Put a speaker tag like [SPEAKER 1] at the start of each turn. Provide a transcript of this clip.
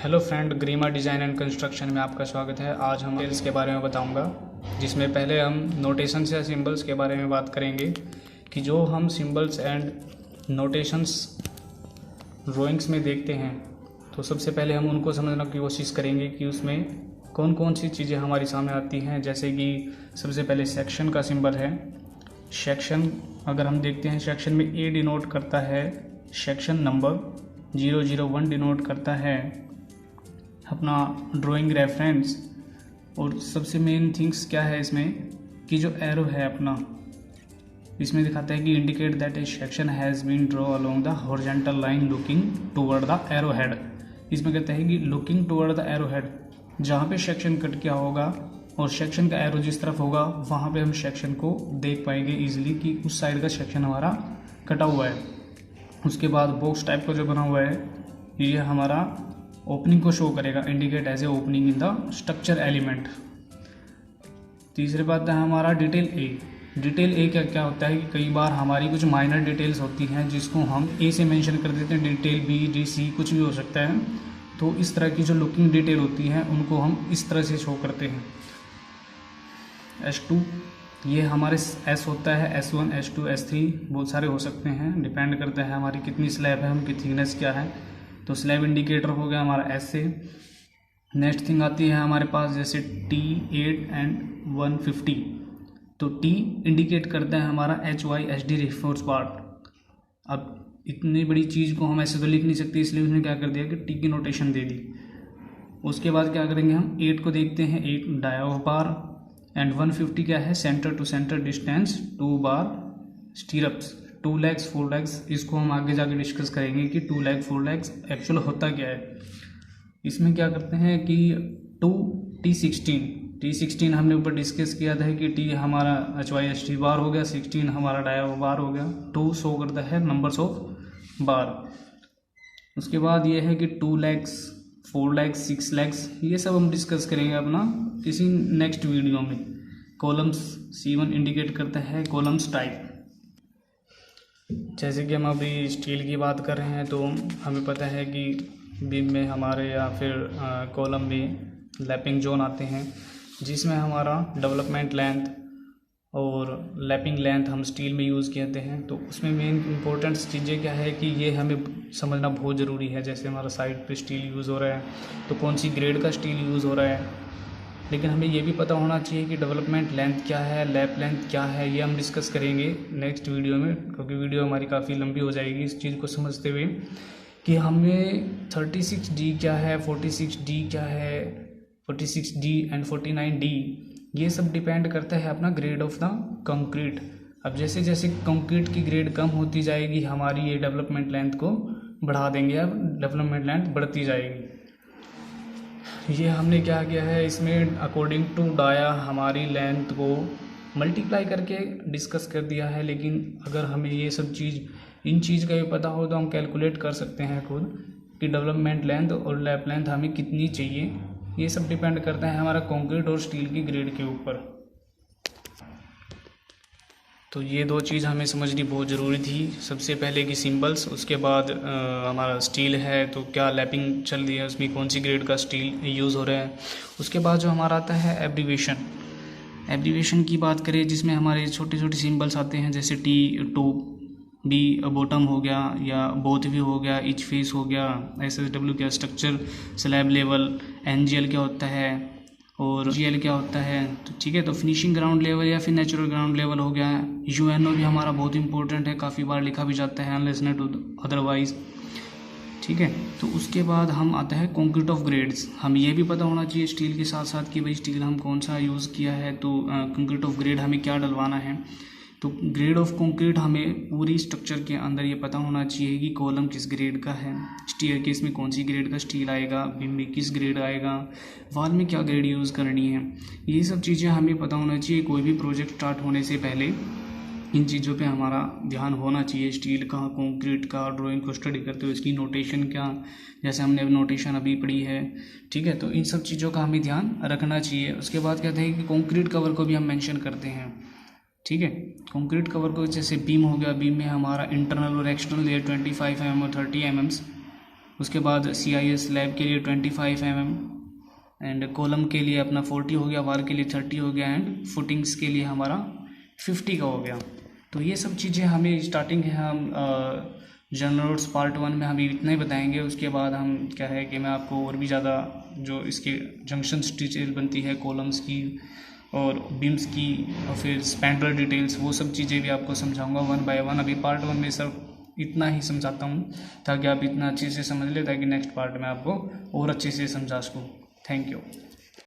[SPEAKER 1] Hello friend, Garima design and construction में आपका स्वागत है। आज हम डिटेल्स के बारे में बताऊंगा, जिसमें पहले हम नोटेशंस या सिंबल्स के बारे में बात करेंगे कि जो हम सिंबल्स एंड नोटेशंस ड्राइंग्स में देखते हैं तो सबसे पहले हम उनको समझने की कोशिश करेंगे कि उसमें कौन कौन सी चीज़ें हमारी सामने आती हैं। जैसे कि सबसे पहले सेक्शन का सिंबल है। सेक्शन अगर हम देखते हैं, सेक्शन में ए डिनोट करता है सेक्शन नंबर, 001 डिनोट करता है अपना ड्राइंग रेफरेंस। और सबसे मेन थिंग्स क्या है इसमें कि जो एरो है अपना, इसमें दिखाता है कि indicate that a section has been draw along the horizontal line looking toward the arrow head. इसमें कहता है कि looking toward the arrow head, जहाँ पे सेक्शन कट किया होगा और सेक्शन का एरो जिस तरफ होगा वहाँ पे हम सेक्शन को देख पाएंगे इजीली कि उस साइड का सेक्शन हमारा कटा हुआ है। उसके बाद बॉक्स टाइप का जो बना हुआ है ये हमारा ओपनिंग को शो करेगा, indicate as a opening in the structure element. तीसरी बात है हमारा डिटेल ए। डिटेल ए क्या क्या होता है कि कई बार हमारी कुछ माइनर डिटेल्स होती हैं जिसको हम ए से मेंशन कर देते हैं, डिटेल बी डी सी कुछ भी हो सकता है। तो इस तरह की जो लुकिंग डिटेल होती हैं उनको हम इस तरह से शो करते हैं। S2 ये हमारे एस होता है, S1 S2 S3 बहुत सारे हो सकते हैं, डिपेंड करता है हमारी कितनी स्लैब है, उनकी थिकनेस क्या है। तो स्लैब इंडिकेटर हो गया हमारा एस से। नेक्स्ट थिंग आती है हमारे पास जैसे T8 एंड 150। तो T इंडिकेट करता है हमारा HYSD रिफोर्स पार्ट। अब इतनी बड़ी चीज़ को हम ऐसे तो लिख नहीं सकते, इसलिए उसने क्या कर दिया कि T की नोटेशन दे दी। उसके बाद क्या करेंगे, हम 8 को देखते हैं, 8 डाया ऑफ बार एंड 150 क्या है, सेंटर टू सेंटर डिस्टेंस 2 बार स्टीरअप्स, 2 लेग्स 4 लेग्स। इसको हम आगे जाके डिस्कस करेंगे कि 2 लेग 4 लेग्स एक्चुअल होता क्या है। इसमें क्या करते हैं कि 2 T16 हमने ऊपर डिस्कस किया था कि T हमारा HYSD बार हो गया, 16 हमारा डाया बार हो गया, 2 शो करता है नंबर्स ऑफ बार। उसके बाद ये है कि 2 लेग्स 4 लेग्स 6 लेग्स, ये सब हम डिस्कस करेंगे अपना किसी नेक्स्ट वीडियो में। कॉलम्स C1 इंडिकेट करता है कॉलम्स टाइप। जैसे कि हम अभी स्टील की बात कर रहे हैं तो हमें पता है कि बीम में हमारे या फिर कॉलम में लैपिंग जोन आते हैं, जिसमें हमारा डेवलपमेंट लेंथ और लैपिंग लेंथ हम स्टील में यूज़ करते हैं। तो उसमें मेन इंपॉर्टेंट चीज़ें क्या है कि ये हमें समझना बहुत ज़रूरी है। जैसे हमारा साइड पे स्टील यूज़ हो रहा है तो कौन सी ग्रेड का स्टील यूज़ हो रहा है, लेकिन हमें ये भी पता होना चाहिए कि डेवलपमेंट लेंथ क्या है, लैप लेंथ क्या है। ये हम डिस्कस करेंगे नेक्स्ट वीडियो में, क्योंकि वीडियो हमारी काफ़ी लंबी हो जाएगी इस चीज़ को समझते हुए कि हमें 36D क्या है, 46D क्या है, 46D एंड 49D, ये सब डिपेंड करता है अपना ग्रेड ऑफ द कंक्रीट। अब जैसे जैसे कंक्रीट की ग्रेड कम होती जाएगी हमारी ये डेवलपमेंट लेंथ को बढ़ा देंगे, अब डेवलपमेंट लेंथ बढ़ती जाएगी। ये हमने क्या किया है इसमें, अकॉर्डिंग टू डाया हमारी लेंथ को मल्टीप्लाई करके डिस्कस कर दिया है। लेकिन अगर हमें ये सब चीज़ इन चीज़ का भी पता हो तो हम कैलकुलेट कर सकते हैं खुद कि डेवलपमेंट लेंथ और लैप लेंथ हमें कितनी चाहिए। ये सब डिपेंड करता है हमारा कंक्रीट और स्टील की ग्रेड के ऊपर। तो ये दो चीज़ हमें समझनी बहुत ज़रूरी थी। सबसे पहले कि सिंबल्स, उसके बाद हमारा स्टील है तो क्या लैपिंग चल रही है, उसमें कौन सी ग्रेड का स्टील यूज़ हो रहा है। उसके बाद जो हमारा आता है एब्रीवेशन की बात करें, जिसमें हमारे छोटे छोटे सिंबल्स आते हैं जैसे T2 B बॉटम हो गया, या बोथ भी हो गया, इच फेस हो गया, SSW क्या स्ट्रक्चर स्लैब लेवल, NGL क्या होता है और GL क्या होता है। तो ठीक है, तो फिनिशिंग ग्राउंड लेवल या फिर नेचुरल ग्राउंड लेवल हो गया। UNO भी हमारा बहुत इंपॉर्टेंट है, काफ़ी बार लिखा भी जाता है अनलेस नॉट अदरवाइज। ठीक है, तो उसके बाद हम आता है कंक्रीट ऑफ ग्रेड्स। हम ये भी पता होना चाहिए स्टील के साथ साथ कि भाई स्टील हम कौन सा यूज़ किया है, तो कंक्रीट ऑफ ग्रेड हमें क्या डलवाना है। तो ग्रेड ऑफ कंक्रीट हमें पूरी स्ट्रक्चर के अंदर ये पता होना चाहिए कि कॉलम किस ग्रेड का है, स्टील केस में कौन सी ग्रेड का स्टील आएगा, बीम में किस ग्रेड आएगा, वॉल में क्या ग्रेड यूज़ करनी है। ये सब चीज़ें हमें पता होना चाहिए। कोई भी प्रोजेक्ट स्टार्ट होने से पहले इन चीज़ों पे हमारा ध्यान होना चाहिए। स्टील का, कंक्रीट का ड्राइंग को स्टडी करते हुए इसकी नोटेशन क्या, जैसे हमने नोटेशन अभी पढ़ी है। ठीक है, तो इन सब चीज़ों का हमें ध्यान रखना चाहिए। उसके बाद कहते हैं कि कंक्रीट कवर को भी हम मेंशन करते हैं। ठीक है, कंक्रीट कवर को जैसे बीम हो गया, बीम में हमारा इंटरनल और एक्सटर्नल लेयर 25 mm और 30 mm उसके बाद CIS स्लैब के लिए 25 mm एंड कॉलम के लिए अपना 40 हो गया, वार के लिए 30 हो गया एंड फुटिंग्स के लिए हमारा 50 का हो गया। तो ये सब चीज़ें हमें स्टार्टिंग है, हम जनरल रोड्स पार्ट 1 में हम इतना ही बताएंगे। उसके बाद हम क्या है कि मैं आपको और भी ज़्यादा जो इसके जंक्शंस डिटेल बनती है कॉलम्स की और बीम्स की और फिर स्पैंडल डिटेल्स, वो सब चीज़ें भी आपको समझाऊंगा 1 बाय 1। अभी पार्ट 1 में सब इतना ही समझाता हूँ ताकि आप इतना अच्छे से समझ ले, ताकि नेक्स्ट पार्ट में आपको और अच्छे से समझा सकूँ। Thank you.